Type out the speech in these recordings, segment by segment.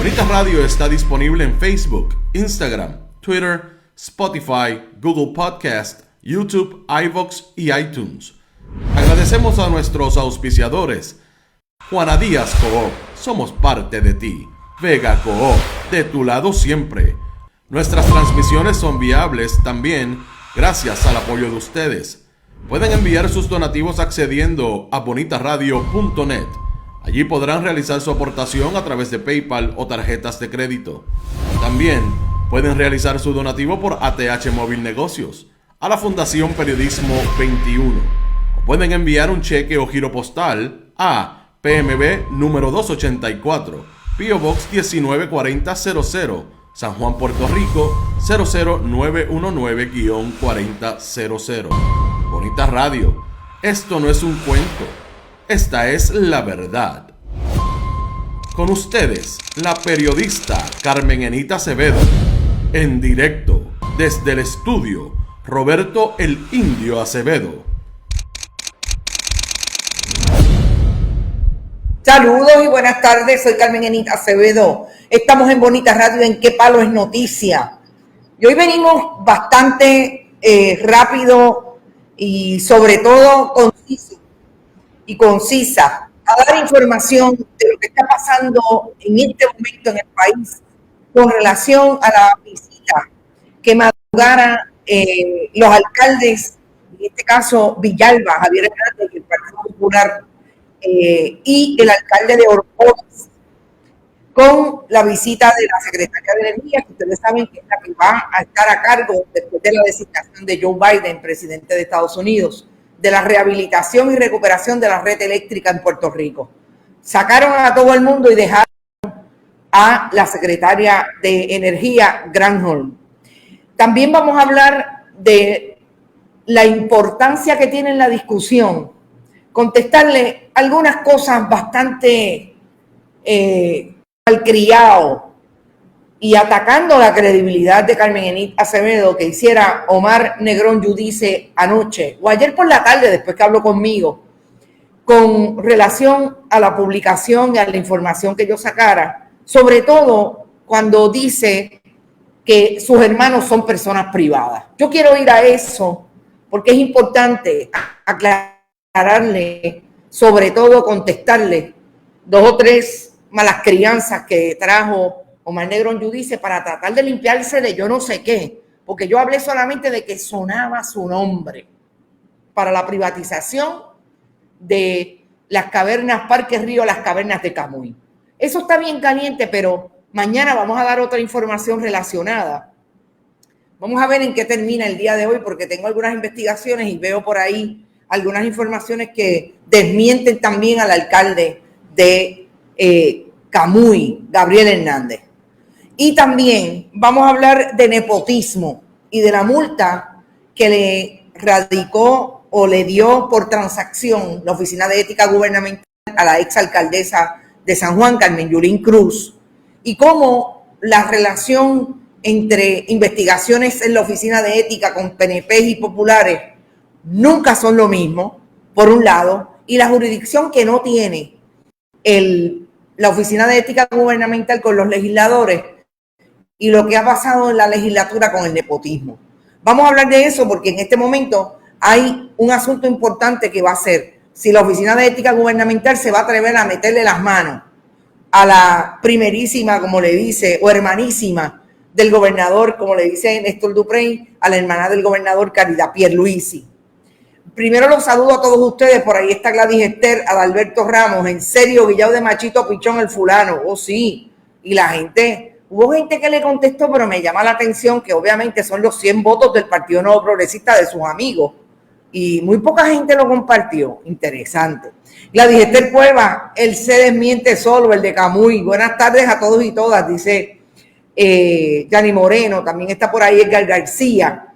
Bonitas Radio está disponible en Facebook, Instagram, Twitter, Spotify, Google Podcast, YouTube, iVoox y iTunes. Agradecemos a nuestros auspiciadores. Juana Díaz Coop, somos parte de ti. Vega Coop, de tu lado siempre. Nuestras transmisiones son viables también gracias al apoyo de ustedes. Pueden enviar sus donativos accediendo a bonitasradio.net. Allí podrán realizar su aportación a través de PayPal o tarjetas de crédito. También pueden realizar su donativo por ATH Móvil Negocios a la Fundación Periodismo 21. O pueden enviar un cheque o giro postal a PMB número 284, P.O. Box 194000, San Juan, Puerto Rico 00919-4000. Bonita Radio, esto no es un cuento, esta es la verdad. Con ustedes, la periodista Carmen Enita Acevedo, en directo desde el estudio Roberto el Indio Acevedo. Saludos y buenas tardes, soy Carmen Enita Acevedo. Estamos en Bonita Radio en ¿Qué palo es noticia? Y hoy venimos bastante rápido y sobre todo conciso y concisa a dar información de lo que está pasando en este momento en el país con relación a la visita que madrugaran los alcaldes, en este caso Villalba, Javier Hernández, del Partido Popular, y el alcalde de Orocovis, con la visita de la secretaria de Energía, que ustedes saben que es la que va a estar a cargo después de la designación de Joe Biden, presidente de Estados Unidos, de la rehabilitación y recuperación de la red eléctrica en Puerto Rico. Sacaron a todo el mundo y dejaron a la secretaria de Energía, Granholm. También vamos a hablar de la importancia que tiene en la discusión, contestarle algunas cosas bastante malcriado y atacando la credibilidad de Carmen Enita Acevedo que hiciera Omar Negrón Yudice anoche o ayer por la tarde después que habló conmigo con relación a la publicación y a la información que yo sacara, sobre todo cuando dice que sus hermanos son personas privadas. Yo quiero ir a eso porque es importante aclararle, sobre todo contestarle dos o tres malas crianzas que trajo Omar Negrón Yudice para tratar de limpiarse de yo no sé qué, porque yo hablé solamente de que sonaba su nombre para la privatización de las cavernas Parque Río, las cavernas de Camuy. Eso está bien caliente, pero mañana vamos a dar otra información relacionada. Vamos a ver en qué termina el día de hoy, porque tengo algunas investigaciones y veo por ahí algunas informaciones que desmienten también al alcalde de Camuy, Gabriel Hernández. Y también vamos a hablar de nepotismo y de la multa que le radicó o le dio por transacción la Oficina de Ética Gubernamental a la exalcaldesa de San Juan, Carmen Yulín Cruz, y cómo la relación entre investigaciones en la Oficina de Ética con PNP y populares nunca son lo mismo, por un lado, y la jurisdicción que no tiene la Oficina de Ética Gubernamental con los legisladores y lo que ha pasado en la legislatura con el nepotismo. Vamos a hablar de eso porque en este momento hay un asunto importante que va a ser si la Oficina de Ética Gubernamental se va a atrever a meterle las manos a la primerísima, como le dice, o hermanísima del gobernador, como le dice Néstor Duprey, a la hermana del gobernador Caridad Pierluisi. Primero los saludo a todos ustedes, por ahí está Gladys Esther, Adalberto Ramos, en serio, Guillao de Machito Pichón el fulano, oh sí, y la gente, hubo gente que le contestó, pero me llama la atención que obviamente son los 100 votos del Partido Nuevo Progresista de sus amigos, y muy poca gente lo compartió, interesante. Gladys Esther Cueva, él se desmiente solo, el de Camuy, buenas tardes a todos y todas, dice Yanni Moreno, también está por ahí Edgar García,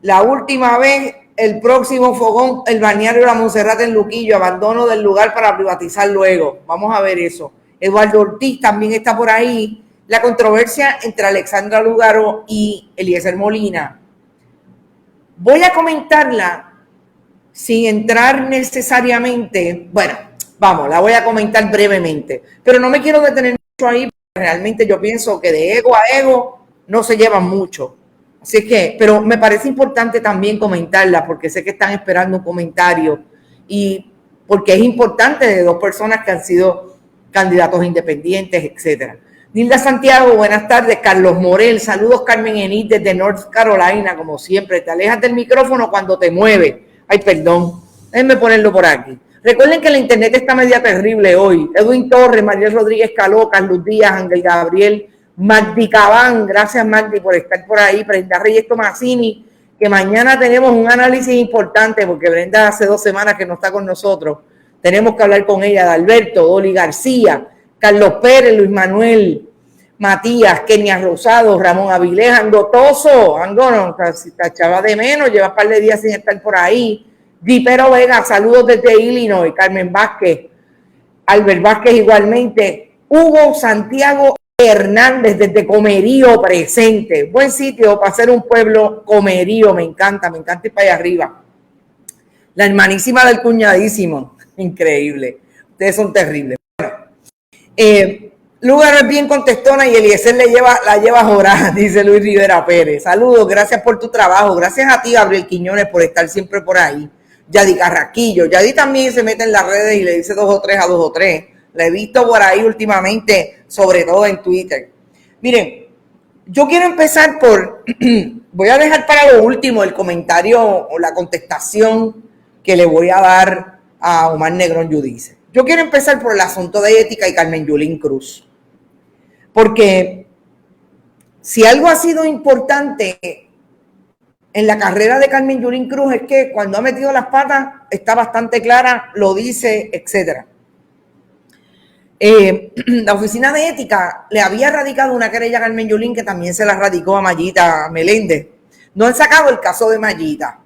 la última vez, el próximo fogón, el balneario La Monserrate en Luquillo, abandono del lugar para privatizar luego. Vamos a ver eso. Eduardo Ortiz también está por ahí. La controversia entre Alexandra Lugaro y Eliezer Molina. Voy a comentarla sin entrar necesariamente. Bueno, vamos, la voy a comentar brevemente. Pero no me quiero detener mucho ahí realmente yo pienso que de ego a ego no se llevan mucho. Así que, pero me parece importante también comentarla porque sé que están esperando un comentario y porque es importante de dos personas que han sido candidatos independientes, etcétera. Nilda Santiago, buenas tardes. Carlos Morel, saludos. Carmen Enid desde North Carolina, como siempre. Te alejas del micrófono cuando te mueves. Ay, perdón. Déjenme ponerlo por aquí. Recuerden que la internet está media terrible hoy. Edwin Torres, Mariel Rodríguez Caló, Carlos Díaz, Ángel Gabriel, Magdi Cabán, gracias Magdi por estar por ahí, Brenda Reyes Tomasini, que mañana tenemos un análisis importante porque Brenda hace 2 semanas que no está con nosotros. Tenemos que hablar con ella de Alberto, Dolly García, Carlos Pérez, Luis Manuel, Matías, Kenia Rosado, Ramón Avilés, Angotoso, no, si te echaba de menos, lleva un par de días sin estar por ahí. Dipero Vega, saludos desde Illinois, Carmen Vázquez, Albert Vázquez igualmente, Hugo Santiago Hernández desde Comerío presente, buen sitio para ser un pueblo, Comerío, me encanta ir para allá arriba. La hermanísima del cuñadísimo, increíble, ustedes son terribles. Bueno, Lugar es bien contestona y Eliezer la lleva a jorar, dice Luis Rivera Pérez. Saludos, gracias por tu trabajo, gracias a ti Gabriel Quiñones por estar siempre por ahí. Yadi Carraquillo, Yadi también se mete en las redes y le dice 2 o 3 a 2 o 3. La he visto por ahí últimamente, sobre todo en Twitter. Miren, yo quiero empezar voy a dejar para lo último el comentario o la contestación que le voy a dar a Omar Negrón Yudice. Yo quiero empezar por el asunto de ética y Carmen Yulín Cruz. Porque si algo ha sido importante en la carrera de Carmen Yulín Cruz es que cuando ha metido las patas está bastante clara, lo dice, etcétera. La oficina de ética le había radicado una querella a Carmen Yulín que también se la radicó a Mayita Meléndez. No han sacado el caso de Mayita.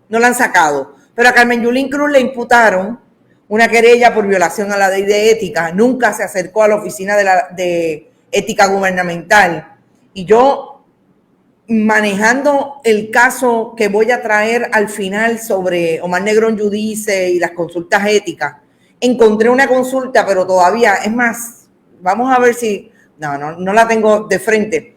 No la han sacado. Pero a Carmen Yulín Cruz le imputaron una querella por violación a la ley de ética. Nunca se acercó a la oficina de ética gubernamental. Y yo, manejando el caso que voy a traer al final sobre Omar Negrón Yudice y las consultas éticas, encontré una consulta, pero todavía, es más, vamos a ver si, no la tengo de frente,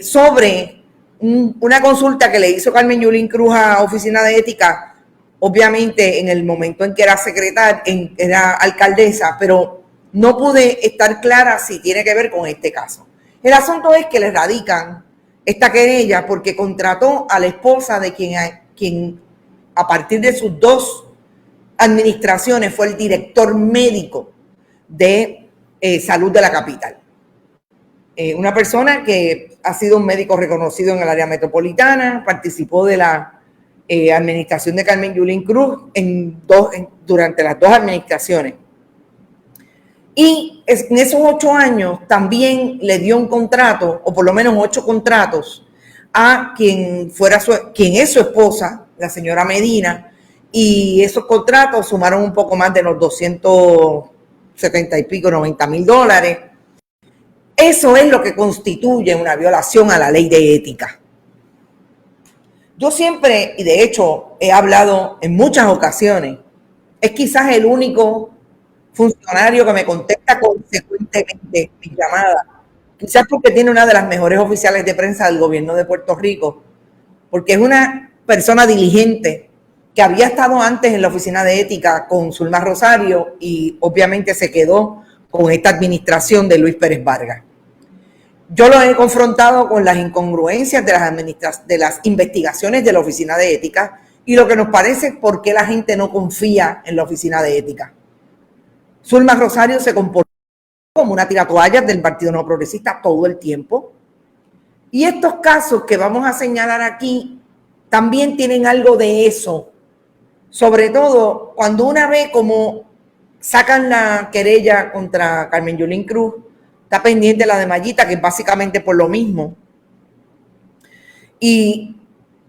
sobre una consulta que le hizo Carmen Yulín Cruz a Oficina de Ética, obviamente en el momento en que era secretaria, era alcaldesa, pero no pude estar clara si tiene que ver con este caso. El asunto es que le radican esta querella porque contrató a la esposa de quien a partir de sus 2 administraciones fue el director médico de salud de la capital. Una persona que ha sido un médico reconocido en el área metropolitana, participó de la administración de Carmen Yulín Cruz durante las 2 administraciones. Y en esos 8 años también le dio un contrato, o por lo menos 8 contratos, a quien es su esposa, la señora Medina, y esos contratos sumaron un poco más de los 270 y pico, $90,000. Eso es lo que constituye una violación a la ley de ética. Yo siempre, y de hecho he hablado en muchas ocasiones, es quizás el único funcionario que me contesta consecuentemente mi llamada, quizás porque tiene una de las mejores oficiales de prensa del gobierno de Puerto Rico, porque es una persona diligente, que había estado antes en la oficina de ética con Zulma Rosario y obviamente se quedó con esta administración de Luis Pérez Vargas. Yo lo he confrontado con las incongruencias de las investigaciones de la oficina de ética y lo que nos parece es por qué la gente no confía en la oficina de ética. Zulma Rosario se comportó como una tiratoallas del Partido No Progresista todo el tiempo. Y estos casos que vamos a señalar aquí también tienen algo de eso. Sobre todo cuando una ve cómo sacan la querella contra Carmen Yulín Cruz, está pendiente la de Mayita, que es básicamente por lo mismo. Y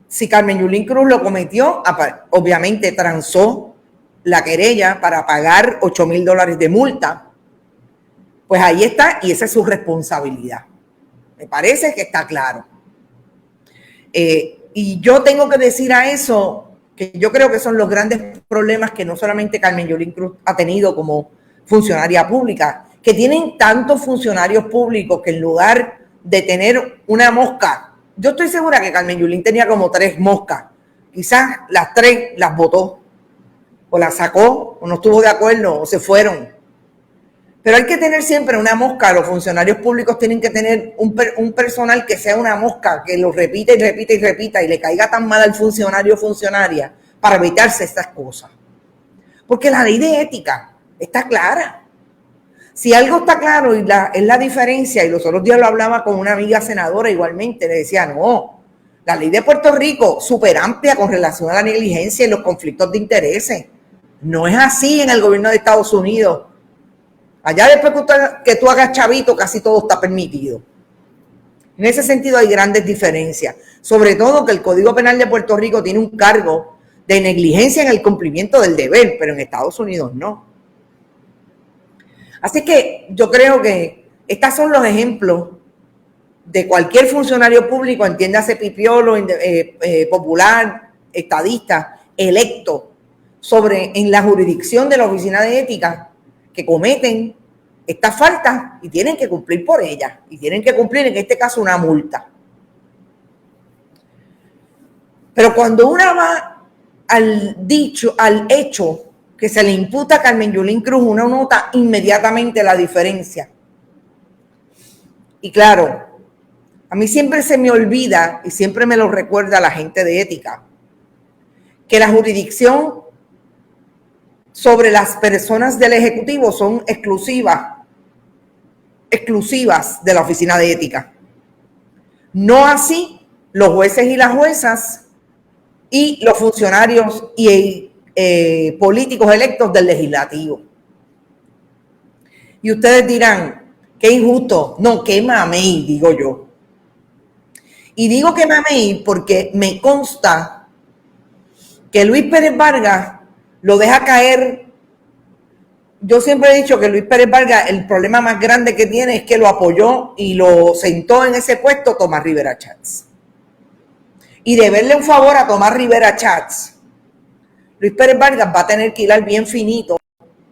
si Carmen Yulín Cruz lo cometió, obviamente transó la querella para pagar $8,000 de multa, pues ahí está, y esa es su responsabilidad. Me parece que está claro. Y yo tengo que decir a eso que yo creo que son los grandes problemas que no solamente Carmen Yulín Cruz ha tenido como funcionaria pública, que tienen tantos funcionarios públicos que en lugar de tener una mosca, yo estoy segura que Carmen Yulín tenía como 3 moscas, quizás las 3 las votó, o las sacó, o no estuvo de acuerdo, o se fueron. Pero hay que tener siempre una mosca. Los funcionarios públicos tienen que tener un personal que sea una mosca, que lo repita y repita y repita y le caiga tan mal al funcionario o funcionaria para evitarse estas cosas. Porque la ley de ética está clara. Si algo está claro y es la diferencia, y los otros días lo hablaba con una amiga senadora igualmente, le decía, no, la ley de Puerto Rico súper amplia con relación a la negligencia y los conflictos de intereses. No es así en el gobierno de Estados Unidos. Allá después que tú hagas chavito, casi todo está permitido. En ese sentido hay grandes diferencias. Sobre todo que el Código Penal de Puerto Rico tiene un cargo de negligencia en el cumplimiento del deber, pero en Estados Unidos no. Así que yo creo que estos son los ejemplos de cualquier funcionario público, entiéndase pipiolo, popular, estadista, electo, en la jurisdicción de la Oficina de Ética, que cometen estas faltas y tienen que cumplir por ellas, y tienen que cumplir en este caso una multa. Pero cuando uno va al hecho que se le imputa a Carmen Yulín Cruz, uno nota inmediatamente la diferencia. Y claro, a mí siempre se me olvida, y siempre me lo recuerda la gente de ética, que la jurisdicción sobre las personas del Ejecutivo son exclusivas de la Oficina de Ética. No así los jueces y las juezas y los funcionarios y políticos electos del Legislativo. Y ustedes dirán, qué injusto. No, qué mamey, digo yo. Y digo que mamey porque me consta que Luis Pérez Vargas lo deja caer. Yo siempre he dicho que Luis Pérez Vargas, el problema más grande que tiene es que lo apoyó y lo sentó en ese puesto Tomás Rivera Chats. Y de verle un favor a Tomás Rivera Chats, Luis Pérez Vargas va a tener que hilar bien finito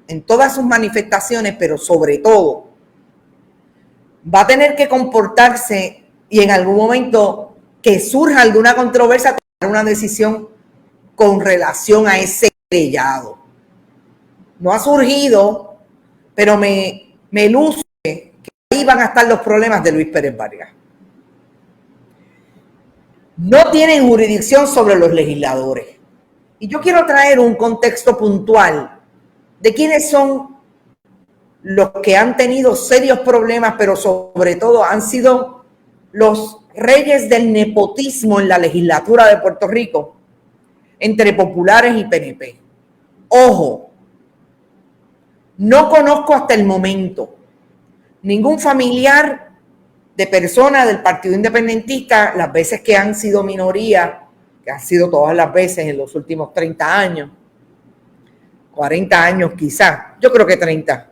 en todas sus manifestaciones, pero sobre todo va a tener que comportarse y en algún momento que surja alguna controversia, tomar una decisión con relación a ese querellado. No ha surgido, pero me luce que ahí van a estar los problemas de Luis Pérez Vargas. No tienen jurisdicción sobre los legisladores. Y yo quiero traer un contexto puntual de quiénes son los que han tenido serios problemas, pero sobre todo han sido los reyes del nepotismo en la legislatura de Puerto Rico, entre populares y PNP. Ojo, no conozco hasta el momento ningún familiar de personas del Partido Independentista, las veces que han sido minoría, que han sido todas las veces en los últimos 30 años, 40 años quizás, yo creo que 30.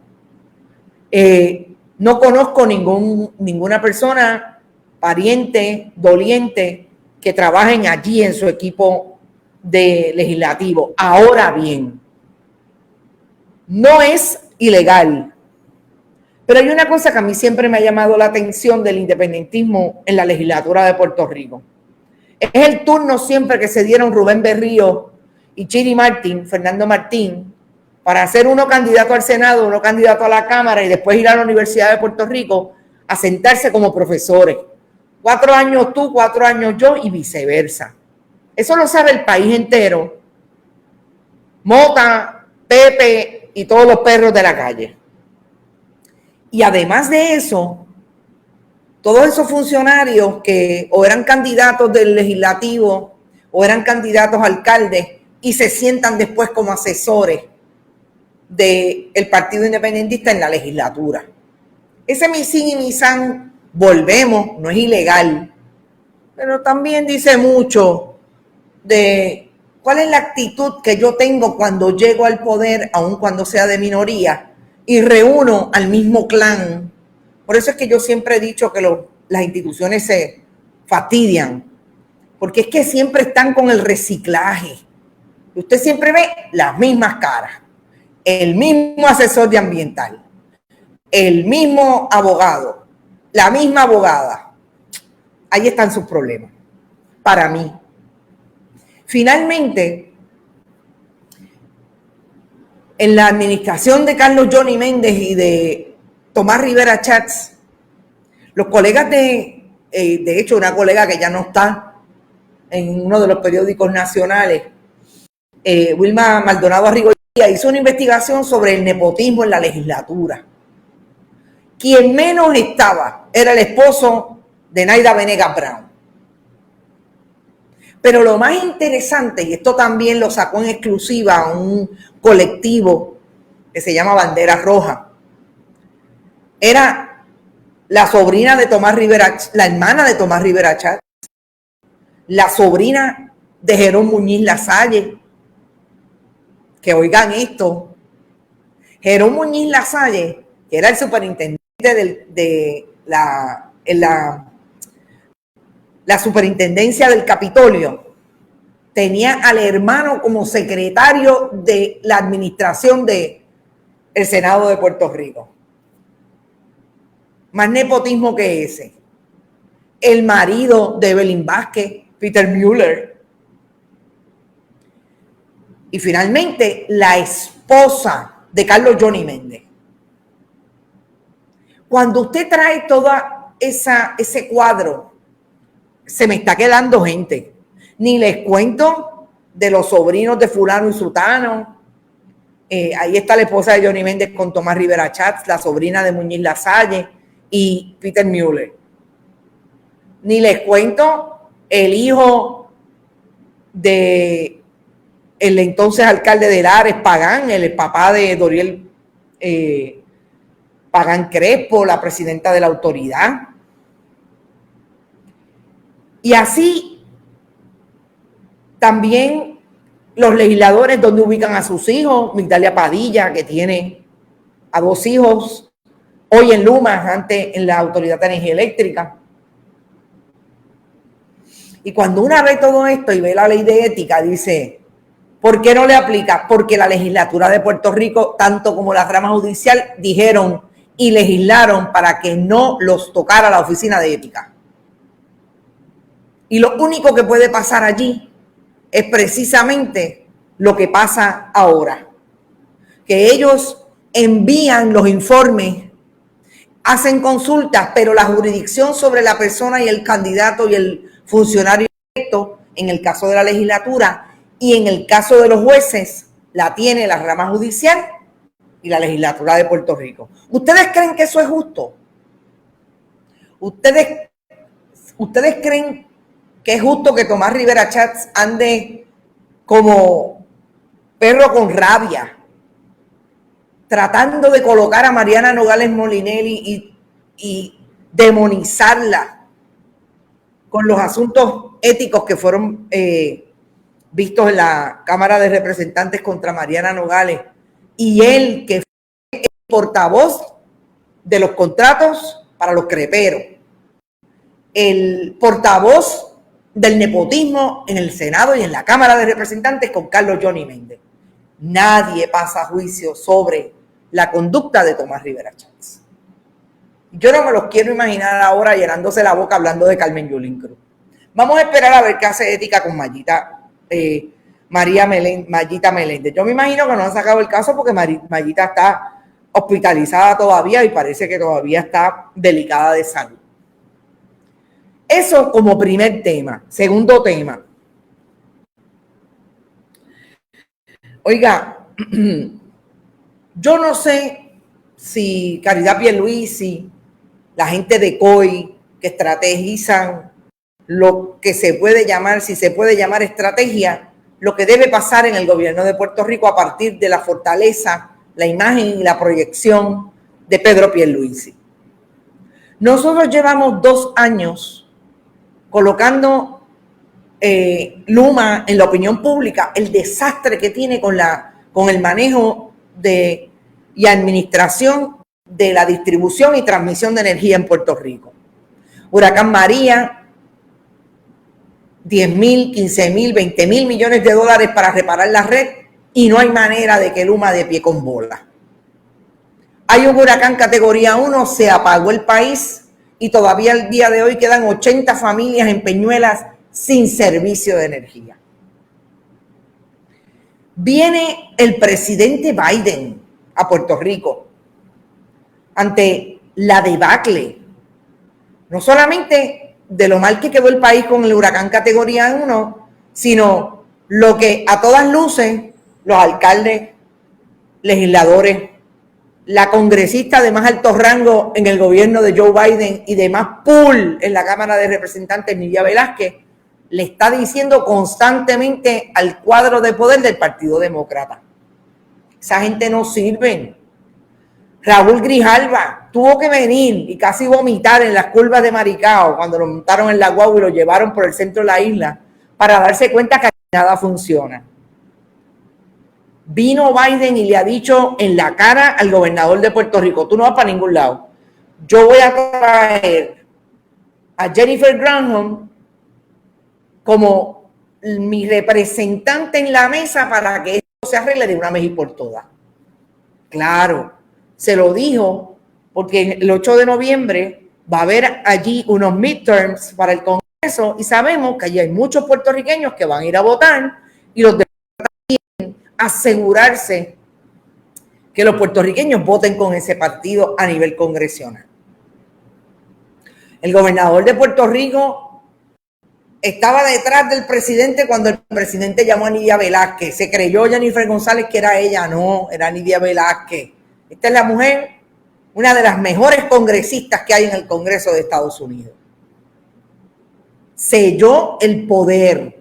No conozco ninguna persona, pariente, doliente, que trabajen allí en su equipo de legislativo. Ahora bien, no es ilegal, pero hay una cosa que a mí siempre me ha llamado la atención del independentismo en la legislatura de Puerto Rico. Es el turno siempre que se dieron Rubén Berrío y Chiri Martín, Fernando Martín, para hacer uno candidato al Senado, uno candidato a la Cámara y después ir a la Universidad de Puerto Rico a sentarse como profesores. 4 años tú, 4 años yo y viceversa. Eso lo sabe el país entero. Mota, Pepe y todos los perros de la calle. Y además de eso, todos esos funcionarios que o eran candidatos del legislativo o eran candidatos a alcaldes y se sientan después como asesores del Partido Independentista en la legislatura. Ese misin y misán, volvemos, no es ilegal, pero también dice mucho de cuál es la actitud que yo tengo cuando llego al poder, aun cuando sea de minoría, y reúno al mismo clan. Por eso es que yo siempre he dicho que las instituciones se fastidian, porque es que siempre están con el reciclaje. Usted siempre ve las mismas caras, el mismo asesor de ambiental, el mismo abogado, la misma abogada. Ahí están sus problemas, para mí. Finalmente, en la administración de Carlos Johnny Méndez y de Tomás Rivera Chats, los colegas de hecho, una colega que ya no está en uno de los periódicos nacionales, Wilma Maldonado Arrigoya, hizo una investigación sobre el nepotismo en la legislatura. Quien menos estaba era el esposo de Naida Venegas Brown. Pero lo más interesante, y esto también lo sacó en exclusiva a un colectivo que se llama Bandera Roja, era la sobrina de Tomás Rivera, la hermana de Tomás Rivera Chats, la sobrina de Jerón Muñiz Lasalle, que oigan esto, Jerón Muñiz Lasalle, que era el superintendente de la superintendencia del Capitolio, tenía al hermano como secretario de la administración del Senado de Puerto Rico. Más nepotismo que ese. El marido de Evelyn Vázquez, Peter Mueller. Y finalmente, la esposa de Carlos Johnny Méndez. Cuando usted trae toda ese cuadro, se me está quedando gente. Ni les cuento de los sobrinos de fulano y sutano. Ahí está la esposa de Johnny Méndez con Tomás Rivera Chats, la sobrina de Muñiz Lasalle y Peter Mueller. Ni les cuento el hijo de el entonces alcalde de Lares, Pagán, el papá de Doriel Pagán Crespo, la presidenta de la autoridad. Y así también los legisladores donde ubican a sus hijos. Migdalia Padilla, que tiene a 2 hijos, hoy en Luma, antes en la Autoridad de Energía Eléctrica. Y cuando uno ve todo esto y ve la ley de ética, dice, ¿por qué no le aplica? Porque la legislatura de Puerto Rico, tanto como la rama judicial, dijeron y legislaron para que no los tocara la oficina de ética. Y lo único que puede pasar allí es precisamente lo que pasa ahora. Que ellos envían los informes, hacen consultas, pero la jurisdicción sobre la persona y el candidato y el funcionario electo, en el caso de la legislatura y en el caso de los jueces, la tiene la rama judicial y la legislatura de Puerto Rico. ¿Ustedes creen que eso es justo? ¿Ustedes creen que es justo que Tomás Rivera Chats ande como perro con rabia, tratando de colocar a Mariana Nogales Molinelli y demonizarla con los asuntos éticos que fueron vistos en la Cámara de Representantes contra Mariana Nogales, y él, que fue el portavoz de los contratos para los creperos, el portavoz del nepotismo en el Senado y en la Cámara de Representantes con Carlos Johnny Méndez? Nadie pasa juicio sobre la conducta de Tomás Rivera Chats. Yo no me los quiero imaginar ahora llenándose la boca hablando de Carmen Yulín Cruz. Vamos a esperar a ver qué hace ética con Mayita Meléndez. Yo me imagino que no han sacado el caso porque Mayita está hospitalizada todavía y parece que todavía está delicada de salud. Eso como primer tema. Segundo tema. Oiga, yo no sé si Caridad Pierluisi, la gente de COI, que estrategizan lo que se puede llamar, si se puede llamar estrategia, lo que debe pasar en el gobierno de Puerto Rico a partir de la fortaleza, la imagen y la proyección de Pedro Pierluisi. Nosotros llevamos 2 años colocando Luma en la opinión pública, el desastre que tiene con el manejo y administración de la distribución y transmisión de energía en Puerto Rico. Huracán María, 10,000, 15,000, 20,000 millones de dólares para reparar la red y no hay manera de que Luma dé pie con bola. Hay un huracán categoría 1, se apagó el país y todavía al día de hoy quedan 80 familias en Peñuelas sin servicio de energía. Viene el presidente Biden a Puerto Rico ante la debacle, no solamente de lo mal que quedó el país con el huracán categoría 1, sino lo que a todas luces los alcaldes, legisladores, la congresista de más alto rango en el gobierno de Joe Biden y de más pool en la Cámara de Representantes, Nidia Velázquez, le está diciendo constantemente al cuadro de poder del Partido Demócrata: esa gente no sirve. Raúl Grijalva tuvo que venir y casi vomitar en las curvas de Maricao cuando lo montaron en la guagua y lo llevaron por el centro de la isla para darse cuenta que nada funciona. Vino Biden y le ha dicho en la cara al gobernador de Puerto Rico: tú no vas para ningún lado. Yo voy a traer a Jennifer Granholm como mi representante en la mesa para que esto se arregle de una vez y por todas. Claro, se lo dijo porque el 8 de noviembre va a haber allí unos midterms para el Congreso y sabemos que allí hay muchos puertorriqueños que van a ir a votar y los demócratas asegurarse que los puertorriqueños voten con ese partido a nivel congresional. El gobernador de Puerto Rico estaba detrás del presidente cuando el presidente llamó a Nidia Velázquez. Se creyó Jennifer González que era ella. No, era Nidia Velázquez. Esta es la mujer, una de las mejores congresistas que hay en el Congreso de Estados Unidos. Selló el poder.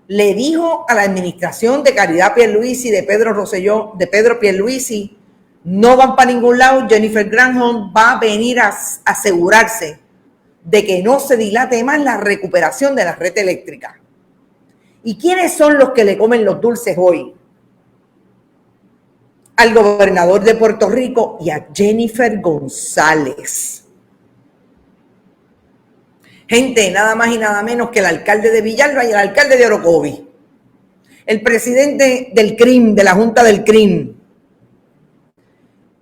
Le dijo a la administración de Caridad Pierluisi, de Pedro Rosselló, de Pedro Pierluisi: no van para ningún lado. Jennifer Granholm va a venir a asegurarse de que no se dilate más la recuperación de la red eléctrica. ¿Y quiénes son los que le comen los dulces hoy? Al gobernador de Puerto Rico y a Jennifer González. Gente, nada más y nada menos que el alcalde de Villalba y el alcalde de Orocovis. El presidente del CRIM, de la Junta del CRIM.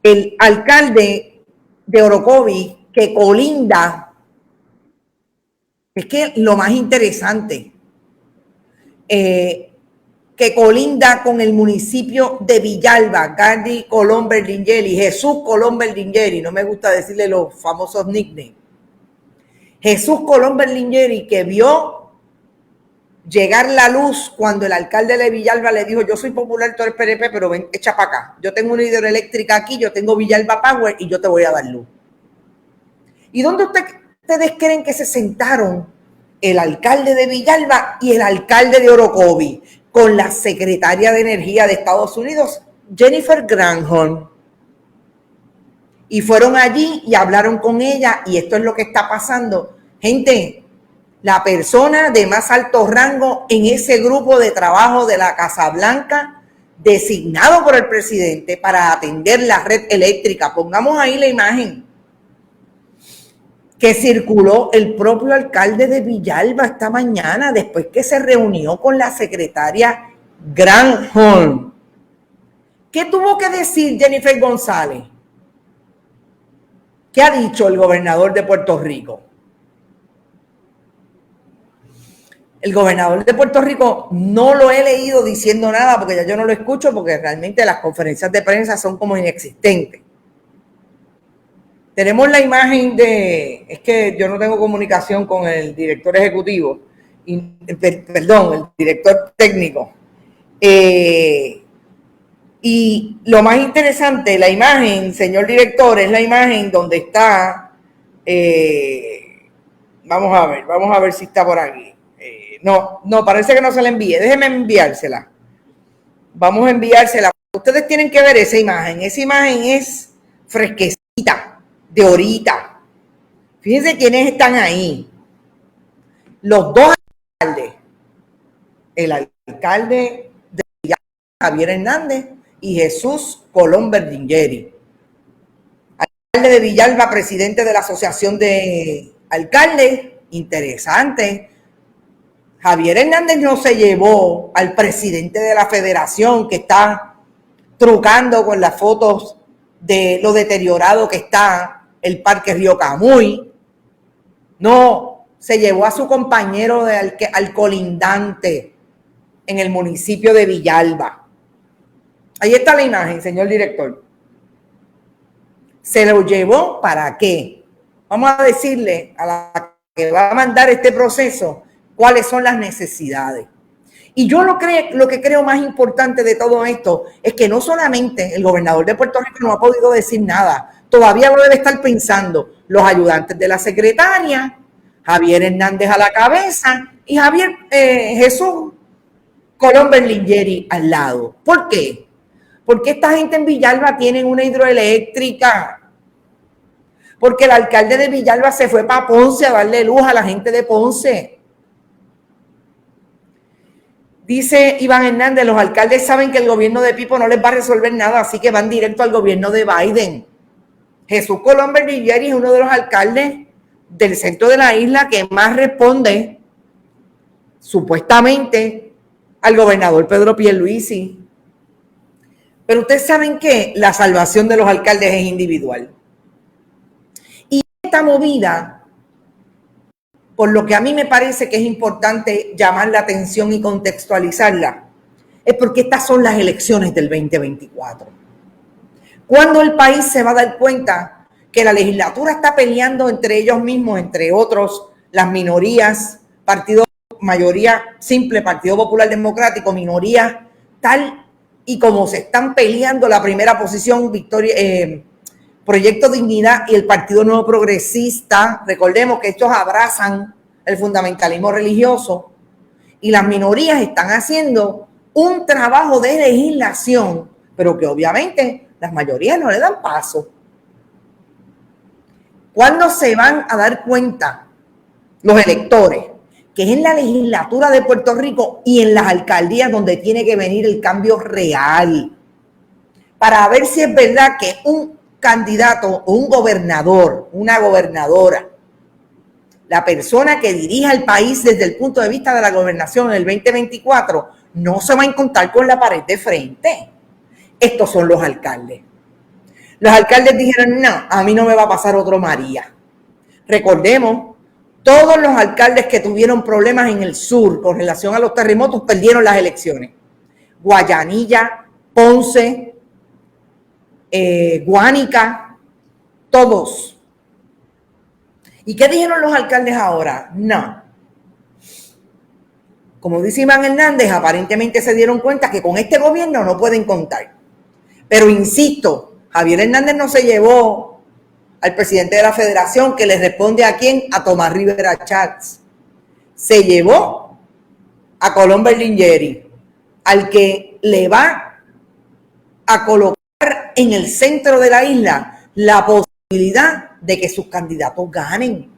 El alcalde de Orocovis, que colinda. Es que lo más interesante, que colinda con el municipio de Villalba, Gandhi Colón Berlingeri, Jesús Colón Berlingeri, no me gusta decirle los famosos nicknames. Jesús Colón Berlingeri, que vio llegar la luz cuando el alcalde de Villalba le dijo: yo soy popular, tú eres PNP, pero ven, echa para acá. Yo tengo una hidroeléctrica aquí, yo tengo Villalba Power y yo te voy a dar luz. ¿Y dónde ustedes creen que se sentaron el alcalde de Villalba y el alcalde de Orocovis? Con la secretaria de Energía de Estados Unidos, Jennifer Granholm. Y fueron allí y hablaron con ella, y esto es lo que está pasando. Gente, la persona de más alto rango en ese grupo de trabajo de la Casa Blanca, designado por el presidente para atender la red eléctrica. Pongamos ahí la imagen que circuló el propio alcalde de Villalba esta mañana, después que se reunió con la secretaria Granholm. ¿Qué tuvo que decir Jennifer González? ¿Qué ha dicho el gobernador de Puerto Rico? El gobernador de Puerto Rico no lo he leído diciendo nada, porque ya yo no lo escucho, porque realmente las conferencias de prensa son como inexistentes. Tenemos la imagen es que yo no tengo comunicación con el director ejecutivo, perdón, el director técnico. Y lo más interesante, la imagen, señor director, es la imagen donde está, vamos a ver si está por aquí. No, parece que no se la envíe, déjeme enviársela. Vamos a enviársela. Ustedes tienen que ver esa imagen es fresquecita, de ahorita. Fíjense quiénes están ahí. Los dos alcaldes. El alcalde de Villalba, Javier Hernández, y Jesús Colón Berlingeri. Alcalde de Villalba, presidente de la Asociación de Alcaldes. Interesante. Javier Hernández no se llevó al presidente de la federación, que está trucando con las fotos de lo deteriorado que está el Parque Río Camuy. No, se llevó a su compañero al colindante en el municipio de Villalba. Ahí está la imagen, señor director. ¿Se lo llevó para qué? Vamos a decirle a la que va a mandar este proceso cuáles son las necesidades. Y yo lo que creo más importante de todo esto es que no solamente el gobernador de Puerto Rico no ha podido decir nada, todavía lo debe estar pensando los ayudantes de la secretaria, Javier Hernández a la cabeza y Jesús Colón Berlingeri al lado. ¿Por qué? Porque esta gente en Villalba tienen una hidroeléctrica. Porque el alcalde de Villalba se fue para Ponce a darle luz a la gente de Ponce. Dice Iván Hernández, los alcaldes saben que el gobierno de Pipo no les va a resolver nada, así que van directo al gobierno de Biden. Jesús Colón Berlingeri es uno de los alcaldes del centro de la isla que más responde, supuestamente, al gobernador Pedro Pierluisi. Pero ustedes saben que la salvación de los alcaldes es individual. Y esta movida, por lo que a mí me parece que es importante llamar la atención y contextualizarla, es porque estas son las elecciones del 2024. Cuando el país se va a dar cuenta que la legislatura está peleando entre ellos mismos, entre otros, las minorías, mayoría simple, Partido Popular Democrático, minoría tal y como se están peleando la primera posición, Proyecto Dignidad y el Partido Nuevo Progresista. Recordemos que estos abrazan el fundamentalismo religioso y las minorías están haciendo un trabajo de legislación, pero que obviamente las mayorías no le dan paso. ¿Cuándo se van a dar cuenta los electores que es en la legislatura de Puerto Rico y en las alcaldías donde tiene que venir el cambio real? Para ver si es verdad que un candidato o un gobernador, una gobernadora, la persona que dirija el país desde el punto de vista de la gobernación en el 2024, no se va a encontrar con la pared de frente. Estos son los alcaldes. Los alcaldes dijeron, no, a mí no me va a pasar otro María. Recordemos, todos los alcaldes que tuvieron problemas en el sur con relación a los terremotos perdieron las elecciones. Guayanilla, Ponce, Guánica, todos. ¿Y qué dijeron los alcaldes ahora? No. Como dice Iván Hernández, aparentemente se dieron cuenta que con este gobierno no pueden contar. Pero insisto, Javier Hernández no se llevó al presidente de la federación, que le responde a quién, a Tomás Rivera Chats. Se llevó a Colón Berlingeri, al que le va a colocar en el centro de la isla la posibilidad de que sus candidatos ganen.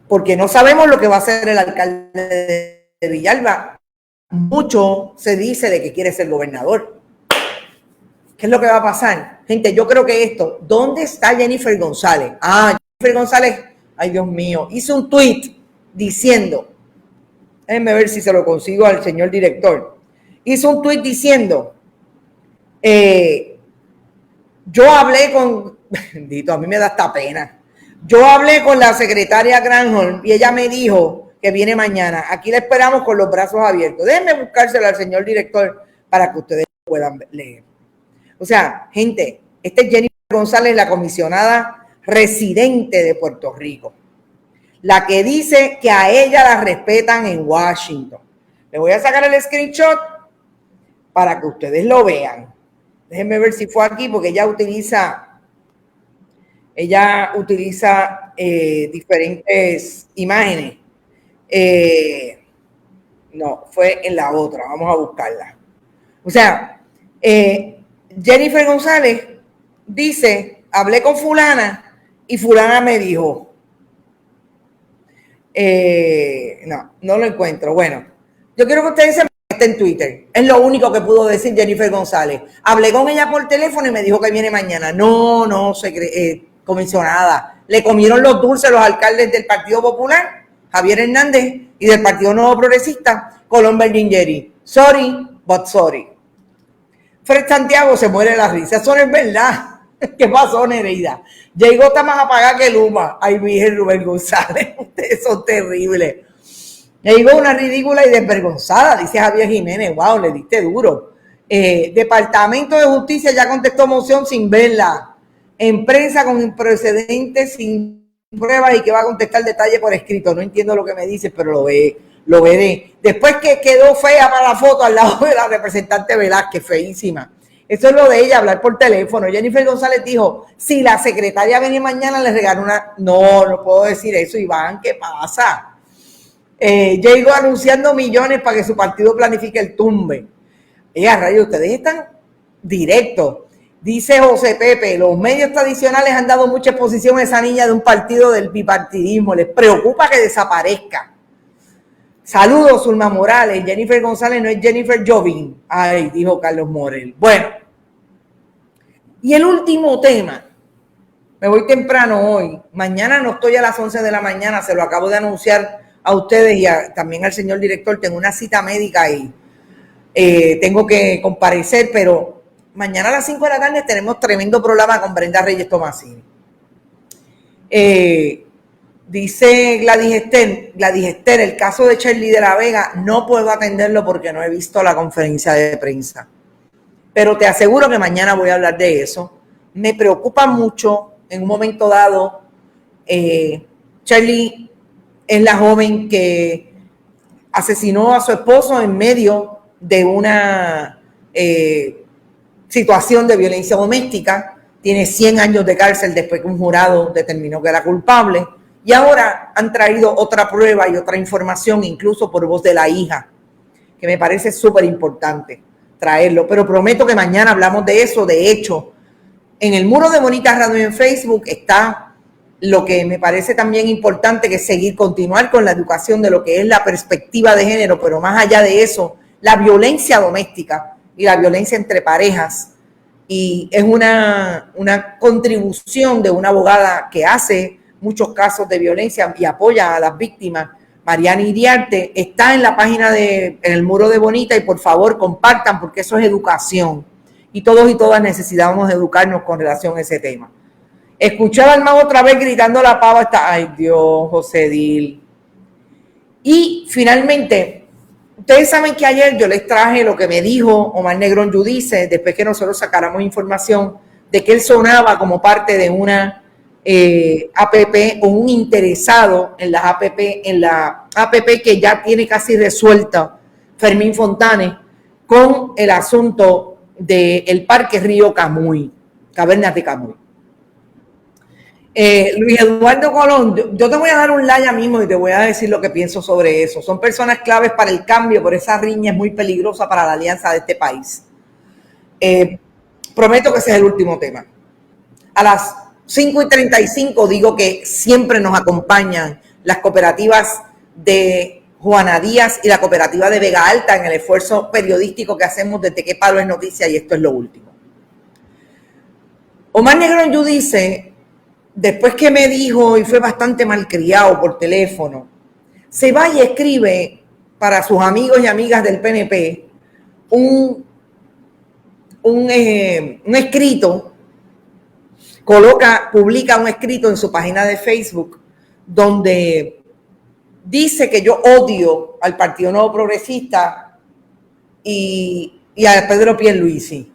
Porque no sabemos lo que va a hacer el alcalde de Villalba. Mucho se dice de que quiere ser gobernador. ¿Qué es lo que va a pasar? Gente, yo creo que esto, ¿dónde está Jennifer González? Jennifer González, ay Dios mío, hizo un tweet diciendo, déjenme ver si se lo consigo al señor director, hizo un tweet diciendo, yo hablé con, bendito, a mí me da esta pena, yo hablé con la secretaria Granholm y ella me dijo que viene mañana, aquí la esperamos con los brazos abiertos. Déjenme buscársela al señor director para que ustedes puedan leer. O sea, gente, esta es Jennifer González, la comisionada residente de Puerto Rico, la que dice que a ella la respetan en Washington. Le voy a sacar el screenshot para que ustedes lo vean. Déjenme ver si fue aquí, porque ella utiliza diferentes imágenes. No, fue en la otra. Vamos a buscarla. O sea, Jennifer González dice, hablé con fulana y fulana me dijo, no lo encuentro. Bueno, yo quiero que ustedes se metan en Twitter. Es lo único que pudo decir Jennifer González. Hablé con ella por teléfono y me dijo que viene mañana. No, comisionada. Le comieron los dulces los alcaldes del Partido Popular, Javier Hernández, y del Partido Nuevo Progresista, Colón Berlingeri. Sorry, but sorry. Fred Santiago se muere de la risa. Eso no es verdad. ¿Qué pasó, Nereida? Llegó está más apagada que Luma. Ay, Virgen Rubén González, ustedes son terribles. Llegó una ridícula y desvergonzada, dice Javier Jiménez. Wow, le diste duro. Departamento de Justicia ya contestó moción sin verla. En prensa con precedentes sin pruebas y que va a contestar detalle por escrito. No entiendo lo que me dices, pero lo veré. Después que quedó fea para la foto al lado de la representante Velázquez, feísima. Eso es lo de ella, hablar por teléfono. Jennifer González dijo, si la secretaria viene mañana, le regalo una... No puedo decir eso, Iván, ¿qué pasa? Llegó anunciando millones para que su partido planifique el tumbe. Rayo, ustedes están directos. Dice José Pepe, los medios tradicionales han dado mucha exposición a esa niña de un partido del bipartidismo. Les preocupa que desaparezca. Saludos, Zulma Morales. Jennifer González no es Jennifer Jovin. Ay, dijo Carlos Morel. Bueno, y el último tema. Me voy temprano hoy. Mañana no estoy a las 11 de la mañana. Se lo acabo de anunciar a ustedes y también al señor director. Tengo una cita médica y tengo que comparecer, pero mañana a las 5 de la tarde tenemos tremendo programa con Brenda Reyes Tomasini. Dice Gladys Esther, el caso de Shirley de la Vega, no puedo atenderlo porque no he visto la conferencia de prensa. Pero te aseguro que mañana voy a hablar de eso. Me preocupa mucho, en un momento dado, Shirley es la joven que asesinó a su esposo en medio de una situación de violencia doméstica. Tiene 100 años de cárcel después que un jurado determinó que era culpable. Y ahora han traído otra prueba y otra información, incluso por voz de la hija, que me parece súper importante traerlo. Pero prometo que mañana hablamos de eso. De hecho, en el muro de Bonita Radio en Facebook está lo que me parece también importante, que es continuar con la educación de lo que es la perspectiva de género, pero más allá de eso, la violencia doméstica y la violencia entre parejas. Y es una contribución de una abogada que hace muchos casos de violencia y apoya a las víctimas, Mariana Iriarte. Está en la página en el muro de Bonita, y por favor compartan, porque eso es educación y todos y todas necesitamos educarnos con relación a ese tema. Escuchar al mago otra vez gritando la pava está, ay Dios, José Dil. Y finalmente, ustedes saben que ayer yo les traje lo que me dijo Omar Negrón Yudice, después que nosotros sacáramos información de que él sonaba como parte de una APP o un interesado en la APP que ya tiene casi resuelta Fermín Fontanes con el asunto del Parque Río Camuy, Cavernas de Camuy. Luis Eduardo Colón, yo te voy a dar un like ya mismo y te voy a decir lo que pienso sobre eso. Son personas claves para el cambio, pero esa riña es muy peligrosa para la alianza de este país. Prometo que ese es el último tema. A las 5:35 digo que siempre nos acompañan las cooperativas de Juana Díaz y la cooperativa de Vega Alta en el esfuerzo periodístico que hacemos desde que Palo es Noticia, y esto es lo último. Omar Negrón Yudice, después que me dijo, y fue bastante malcriado por teléfono, se va y escribe para sus amigos y amigas del PNP un escrito, publica un escrito en su página de Facebook donde dice que yo odio al Partido Nuevo Progresista y a Pedro Pierluisi.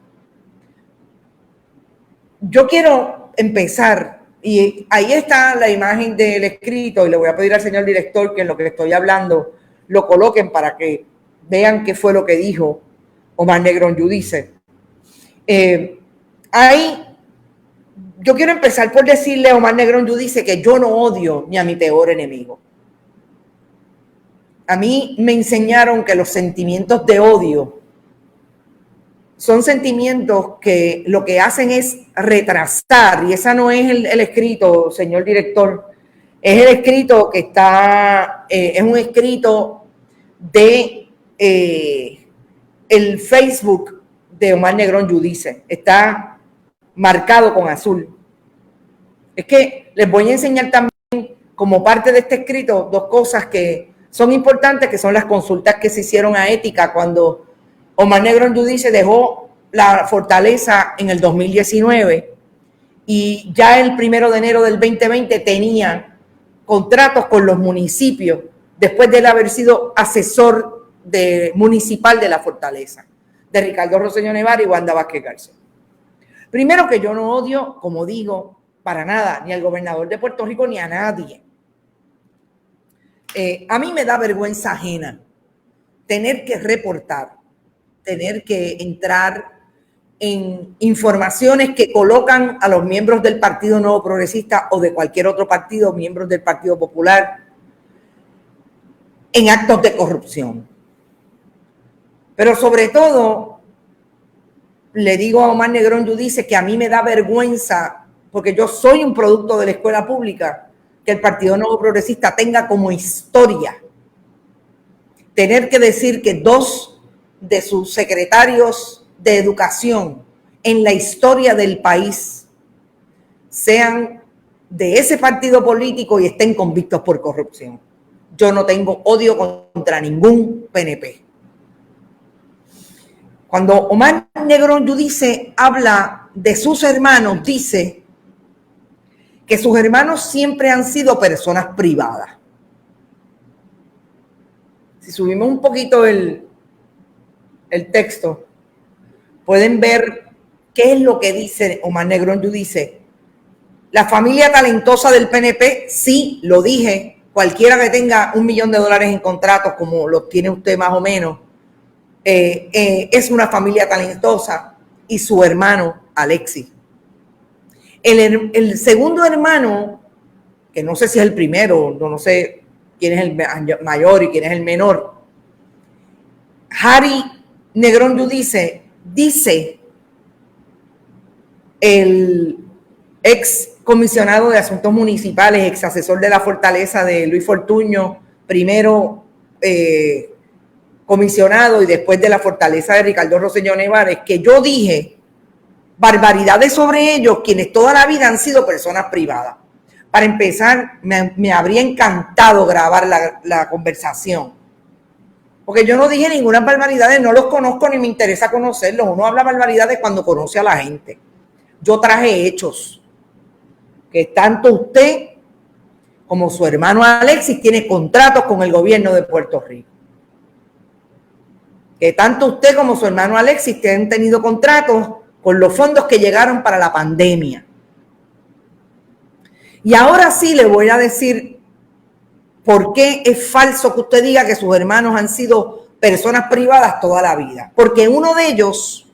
Yo quiero empezar, y ahí está la imagen del escrito, y le voy a pedir al señor director que en lo que estoy hablando lo coloquen para que vean qué fue lo que dijo Omar Negrón Yudice. Ahí yo quiero empezar por decirle a Omar Negrón Yudice que yo no odio ni a mi peor enemigo. A mí me enseñaron que los sentimientos de odio son sentimientos que lo que hacen es retrasar, y esa no es el escrito, señor director, es el escrito que está, es un escrito de el Facebook de Omar Negrón Yudice, está marcado con azul. Es que les voy a enseñar también, como parte de este escrito, dos cosas que son importantes, que son las consultas que se hicieron a Ética cuando Omar Negrón Yudice dejó la fortaleza en el 2019 y ya el 1 de enero del 2020 tenía contratos con los municipios después de él haber sido asesor municipal de la fortaleza, de Ricardo Rosselló Nevares y Wanda Vázquez Garcet. Primero, que yo no odio, como digo, para nada, ni al gobernador de Puerto Rico ni a nadie. A mí me da vergüenza ajena tener que reportar, tener que entrar en informaciones que colocan a los miembros del Partido Nuevo Progresista o de cualquier otro partido, miembros del Partido Popular, en actos de corrupción. Pero sobre todo, le digo a Omar Negrón Yudice que a mí me da vergüenza, porque yo soy un producto de la escuela pública, que el Partido Nuevo Progresista tenga como historia tener que decir que 2 de sus secretarios de educación en la historia del país sean de ese partido político y estén convictos por corrupción. Yo no tengo odio contra ningún PNP. Cuando Omar Negrón Yudice habla de sus hermanos, dice que sus hermanos siempre han sido personas privadas. Si subimos un poquito el texto, pueden ver qué es lo que dice Omar Negrón Yudice. La familia talentosa del PNP, sí, lo dije, cualquiera que tenga $1 millón en contratos, como lo tiene usted más o menos, es una familia talentosa, y su hermano Alexis. El segundo hermano, que no sé si es el primero, no sé quién es el mayor y quién es el menor, Harry Negrón Yudice, dice el ex comisionado de Asuntos Municipales, ex asesor de la Fortaleza de Luis Fortuño, primero comisionado y después de la Fortaleza de Ricardo Rosselló Nevares, que yo dije barbaridades sobre ellos, quienes toda la vida han sido personas privadas. Para empezar, me habría encantado grabar la conversación, porque yo no dije ninguna barbaridades, no los conozco ni me interesa conocerlos. Uno habla barbaridades cuando conoce a la gente. Yo traje hechos, que tanto usted como su hermano Alexis tiene contratos con el gobierno de Puerto Rico. Que tanto usted como su hermano Alexis han tenido contratos con los fondos que llegaron para la pandemia. Y ahora sí le voy a decir por qué es falso que usted diga que sus hermanos han sido personas privadas toda la vida. Porque uno de ellos,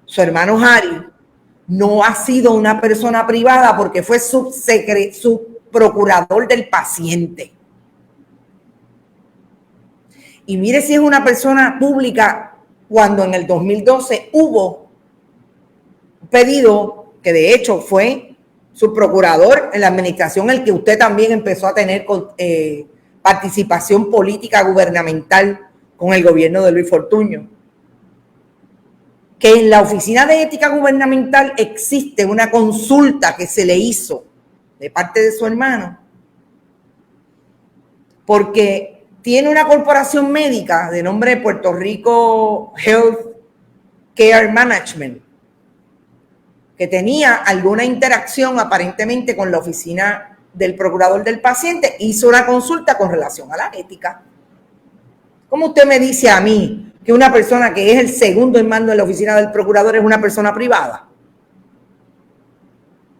su hermano Harry, no ha sido una persona privada porque fue subprocurador del paciente. Y mire si es una persona pública cuando en el 2012 hubo un pedido que de hecho fue subprocurador en la administración, el que usted también empezó a tener participación política gubernamental con el gobierno de Luis Fortuño. Que en la Oficina de Ética Gubernamental existe una consulta que se le hizo de parte de su hermano, porque tiene una corporación médica de nombre Puerto Rico Health Care Management, que tenía alguna interacción aparentemente con la oficina del procurador del paciente, hizo una consulta con relación a la ética. ¿Cómo usted me dice a mí que una persona que es el segundo en mando en la oficina del procurador es una persona privada?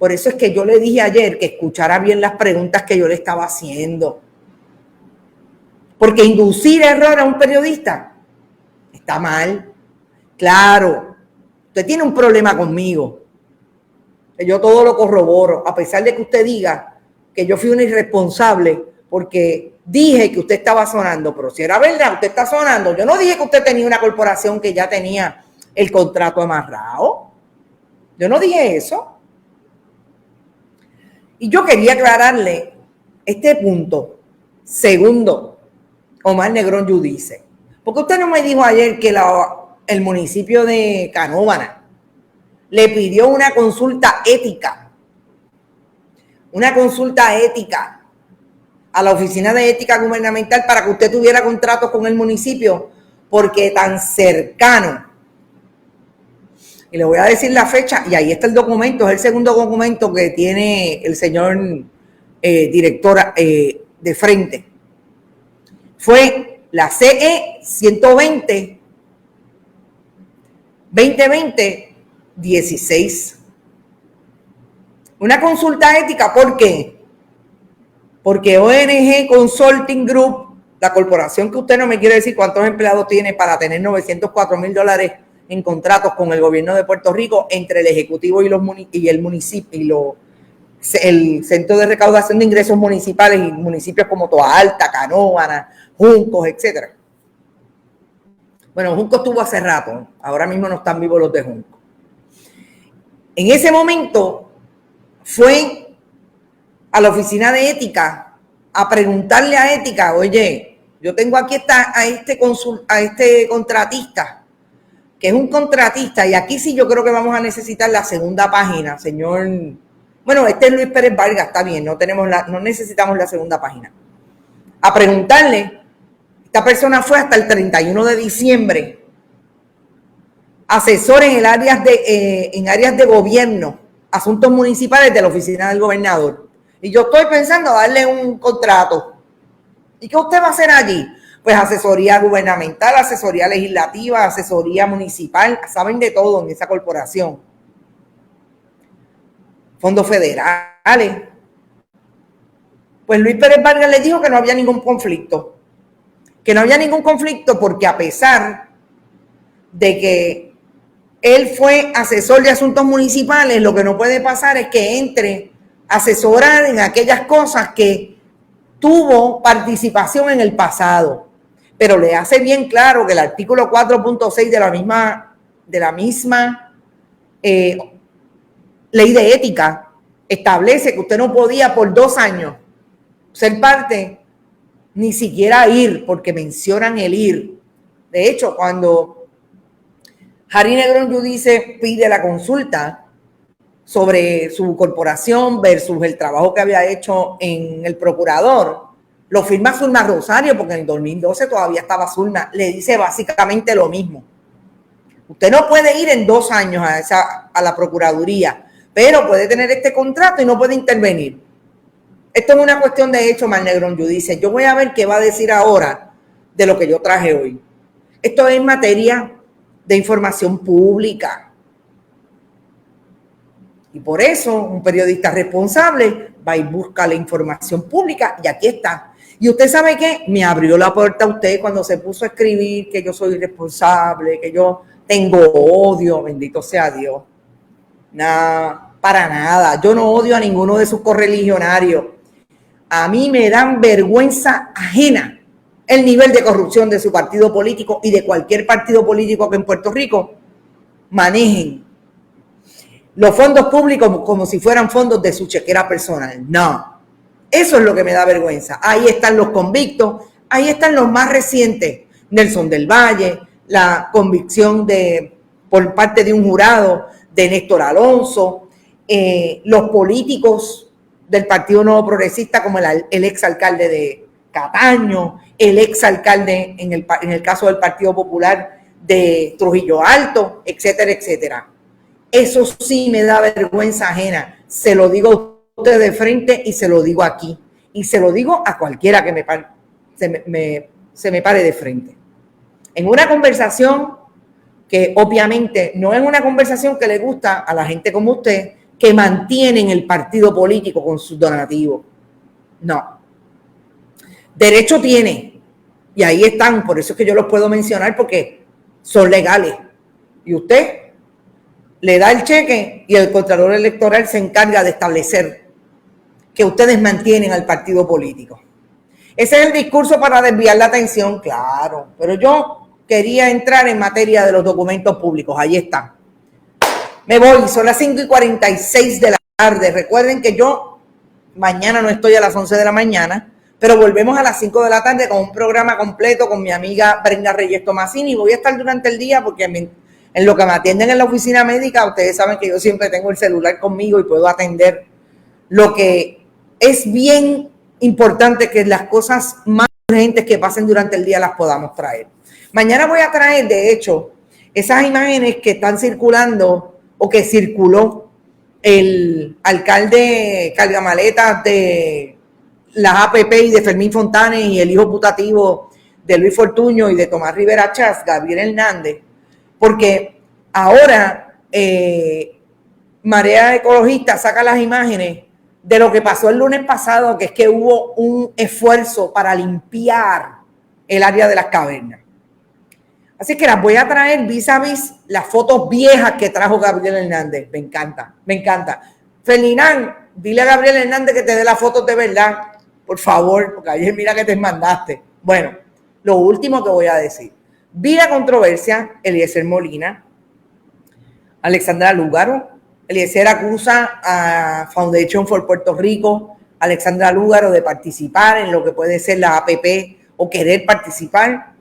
Por eso es que yo le dije ayer que escuchara bien las preguntas que yo le estaba haciendo. Porque inducir error a un periodista está mal. Claro, usted tiene un problema conmigo. Yo todo lo corroboro, a pesar de que usted diga que yo fui una irresponsable porque dije que usted estaba sonando, pero si era verdad, usted está sonando. Yo no dije que usted tenía una corporación que ya tenía el contrato amarrado. Yo no dije eso. Y yo quería aclararle este punto. Segundo, Omar Negrón Yudice. Porque usted no me dijo ayer que el municipio de Canóvana le pidió una consulta ética a la Oficina de Ética Gubernamental para que usted tuviera contratos con el municipio, porque tan cercano Y le voy a decir la fecha, y ahí está el documento, es el segundo documento que tiene el señor director de frente. Fue la CE 120 2020-16. Una consulta ética, ¿por qué? Porque ONG Consulting Group, la corporación que usted no me quiere decir cuántos empleados tiene para tener $904,000 en contratos con el gobierno de Puerto Rico entre el Ejecutivo y el municipio y el Centro de Recaudación de Ingresos Municipales y municipios como Toa Alta, Canóvana, Juncos, etcétera. Bueno, Juncos estuvo hace rato, ahora mismo no están vivos los de Juncos. En ese momento fue a la oficina de ética a preguntarle a ética, oye, yo tengo aquí a este contratista, que es un contratista, y aquí sí yo creo que vamos a necesitar la segunda página, señor. Bueno, este es Luis Pérez Vargas, está bien, no necesitamos la segunda página. A preguntarle, esta persona fue hasta el 31 de diciembre, asesor en áreas de gobierno, asuntos municipales de la oficina del gobernador. Y yo estoy pensando darle un contrato. ¿Y qué usted va a hacer allí? Pues asesoría gubernamental, asesoría legislativa, asesoría municipal, saben de todo en esa corporación. Fondos federales. Pues Luis Pérez Vargas le dijo que no había ningún conflicto. Que no había ningún conflicto porque a pesar de que él fue asesor de asuntos municipales, lo que no puede pasar es que entre a asesorar en aquellas cosas que tuvo participación en el pasado. Pero le hace bien claro que el artículo 4.6 de la misma ley de ética establece que usted no podía por 2 años ser parte, ni siquiera ir, porque mencionan el ir. De hecho, cuando Harry Negrón Giudice pide la consulta sobre su corporación versus el trabajo que había hecho en el procurador, lo firma Zulma Rosario, porque en el 2012 todavía estaba Zulma, le dice básicamente lo mismo. Usted no puede ir en 2 años a la procuraduría, pero puede tener este contrato y no puede intervenir. Esto es una cuestión de hecho, Mar Negrón Giudice. Yo voy a ver qué va a decir ahora de lo que yo traje hoy. Esto es materia de información pública. Y por eso un periodista responsable va y busca la información pública y aquí está. Y usted sabe qué, me abrió la puerta a usted cuando se puso a escribir que yo soy irresponsable, que yo tengo odio, bendito sea Dios. Nada, para nada. Yo no odio a ninguno de sus correligionarios. A mí me dan vergüenza ajena el nivel de corrupción de su partido político y de cualquier partido político que en Puerto Rico manejen los fondos públicos como si fueran fondos de su chequera personal. No, eso es lo que me da vergüenza. Ahí están los convictos, ahí están los más recientes. Nelson del Valle, la convicción por parte de un jurado de Néstor Alonso, los políticos del Partido Nuevo Progresista como el exalcalde de Cataño, el exalcalde en el caso del Partido Popular de Trujillo Alto, etcétera, etcétera. Eso sí me da vergüenza ajena. Se lo digo a usted de frente y se lo digo aquí. Y se lo digo a cualquiera que se me pare de frente. En una conversación que obviamente no es una conversación que le gusta a la gente como usted, que mantienen el partido político con sus donativos. No. Derecho tiene. Y ahí están. Por eso es que yo los puedo mencionar porque son legales. Y usted le da el cheque y el Contralor Electoral se encarga de establecer que ustedes mantienen al partido político. Ese es el discurso para desviar la atención, claro. Pero yo quería entrar en materia de los documentos públicos. Ahí están. Me voy, son las 5:46 de la tarde. Recuerden que yo mañana no estoy a las 11 de la mañana, pero volvemos a las 5 de la tarde con un programa completo con mi amiga Brenda Reyes Tomasini. Voy a estar durante el día porque en lo que me atienden en la oficina médica, ustedes saben que yo siempre tengo el celular conmigo y puedo atender lo que es bien importante, que las cosas más urgentes que pasen durante el día las podamos traer. Mañana voy a traer, de hecho, esas imágenes que están circulando o que circuló el alcalde cargamaletas de las APP y de Fermín Fontanes y el hijo putativo de Luis Fortuño y de Tomás Rivera Chats, Gabriel Hernández, porque ahora Marea Ecologista saca las imágenes de lo que pasó el lunes pasado, que es que hubo un esfuerzo para limpiar el área de las cavernas. Así que las voy a traer vis a vis las fotos viejas que trajo Gabriel Hernández. Me encanta, me encanta. Ferdinand, dile a Gabriel Hernández que te dé las fotos de verdad, por favor, porque ayer mira que te mandaste. Bueno, lo último que voy a decir. Vi la controversia, Eliezer Molina, Alexandra Lúgaro. Eliezer acusa a Foundation for Puerto Rico, Alexandra Lúgaro, de participar en lo que puede ser la APP o querer participar.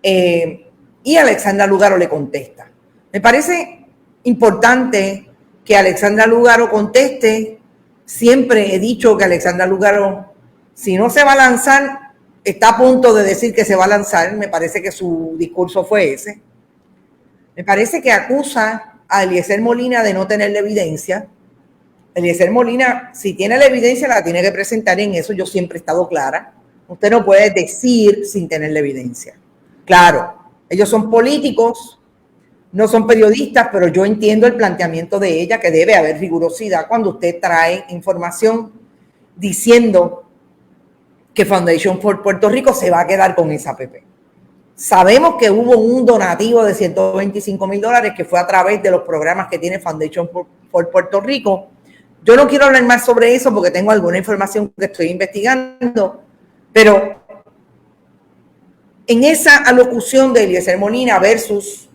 Y Alexandra Lúgaro le contesta. Me parece importante que Alexandra Lúgaro conteste. Siempre he dicho que Alexandra Lúgaro, si no se va a lanzar, está a punto de decir que se va a lanzar. Me parece que su discurso fue ese. Me parece que acusa a Eliezer Molina de no tener la evidencia. Eliezer Molina, si tiene la evidencia, la tiene que presentar. En eso yo siempre he estado clara. Usted no puede decir sin tener la evidencia. Claro, ellos son políticos, no son periodistas, pero yo entiendo el planteamiento de ella, que debe haber rigurosidad cuando usted trae información diciendo que Foundation for Puerto Rico se va a quedar con esa APP. Sabemos que hubo un donativo de $125,000 que fue a través de los programas que tiene Foundation for Puerto Rico. Yo no quiero hablar más sobre eso porque tengo alguna información que estoy investigando, pero en esa alocución de Eliezer Molina versus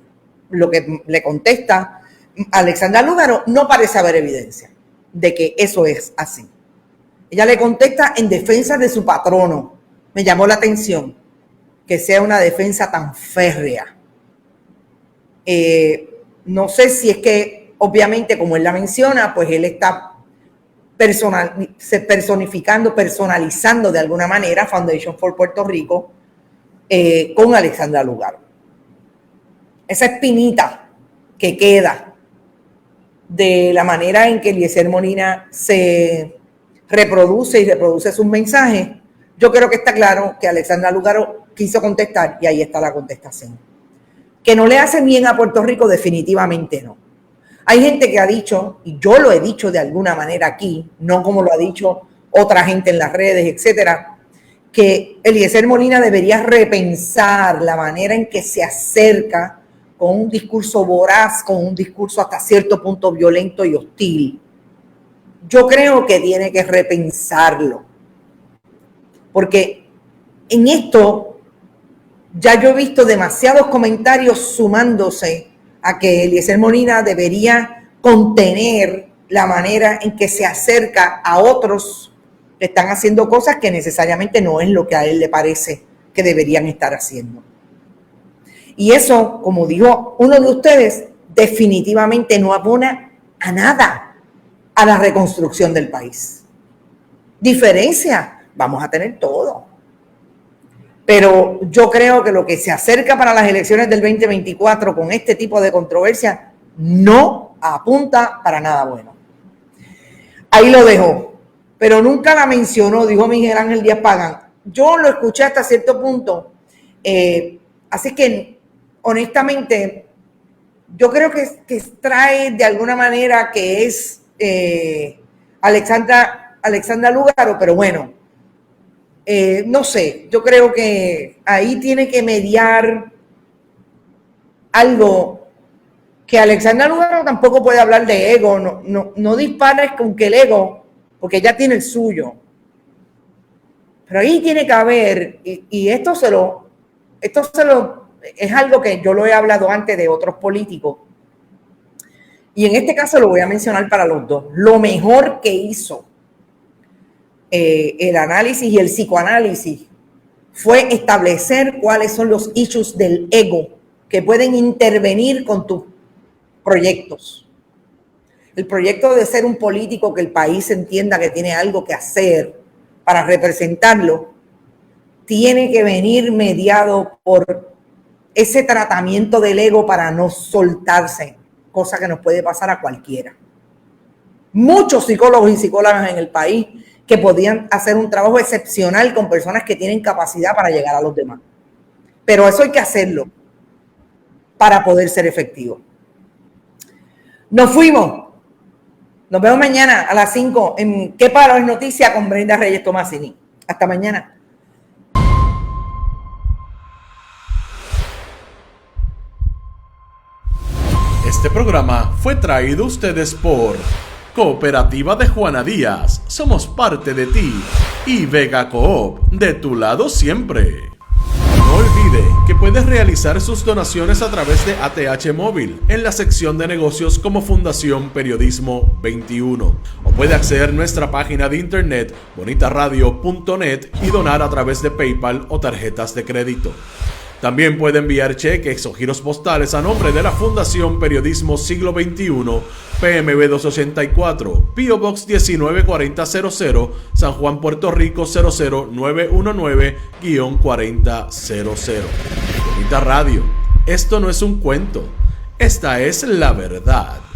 lo que le contesta Alexandra Lúgaro, no parece haber evidencia de que eso es así. Ella le contesta en defensa de su patrono. Me llamó la atención que sea una defensa tan férrea. No sé si es que, obviamente, como él la menciona, pues él está personalizando de alguna manera Foundation for Puerto Rico con Alexandra Lúgaro. Esa espinita que queda de la manera en que Eliezer Molina se reproduce sus mensajes, yo creo que está claro que Alexandra Lúgaro quiso contestar y ahí está la contestación. Que no le hace bien a Puerto Rico, definitivamente no. Hay gente que ha dicho, y yo lo he dicho de alguna manera aquí, no como lo ha dicho otra gente en las redes, etcétera, que Eliezer Molina debería repensar la manera en que se acerca con un discurso voraz, con un discurso hasta cierto punto violento y hostil. Yo creo que tiene que repensarlo, porque en esto ya yo he visto demasiados comentarios sumándose a que Eliezer Molina debería contener la manera en que se acerca a otros que están haciendo cosas que necesariamente no es lo que a él le parece que deberían estar haciendo. Y eso, como dijo uno de ustedes, definitivamente no abona a nada a la reconstrucción del país. Diferencia, vamos a tener todo. Pero yo creo que lo que se acerca para las elecciones del 2024 con este tipo de controversia no apunta para nada bueno. Ahí lo dejo, pero nunca la mencionó, dijo Miguel Ángel Díaz Pagán. Yo lo escuché hasta cierto punto, así que honestamente yo creo que trae de alguna manera que es Alexandra Lúgaro, pero bueno, no sé, yo creo que ahí tiene que mediar algo que Alexandra Lúgaro tampoco puede hablar de ego, no dispares con que el ego, porque ella tiene el suyo. Pero ahí tiene que haber, y esto es algo que yo lo he hablado antes de otros políticos, y en este caso lo voy a mencionar para los dos. Lo mejor que hizo el análisis y el psicoanálisis fue establecer cuáles son los issues del ego que pueden intervenir con tus proyectos. El proyecto de ser un político que el país entienda que tiene algo que hacer para representarlo, tiene que venir mediado por ese tratamiento del ego para no soltarse, cosa que nos puede pasar a cualquiera. Muchos psicólogos y psicólogas en el país que podían hacer un trabajo excepcional con personas que tienen capacidad para llegar a los demás. Pero eso hay que hacerlo para poder ser efectivo. Nos fuimos. Nos vemos mañana a las 5 en ¿Qué Palo es Noticia? Con Brenda Reyes Tomasini. Hasta mañana. Este programa fue traído a ustedes por Cooperativa de Juana Díaz, somos parte de ti, y Vega Coop, de tu lado siempre. No olvide que puedes realizar sus donaciones a través de ATH Móvil en la sección de negocios como Fundación Periodismo 21. O puede acceder a nuestra página de internet bonitaradio.net y donar a través de PayPal o tarjetas de crédito. También puede enviar cheques o giros postales a nombre de la Fundación Periodismo Siglo XXI, PMB 284, P.O. Box 194000, San Juan, Puerto Rico 00919-4000. Bonita Radio, esto no es un cuento, esta es la verdad.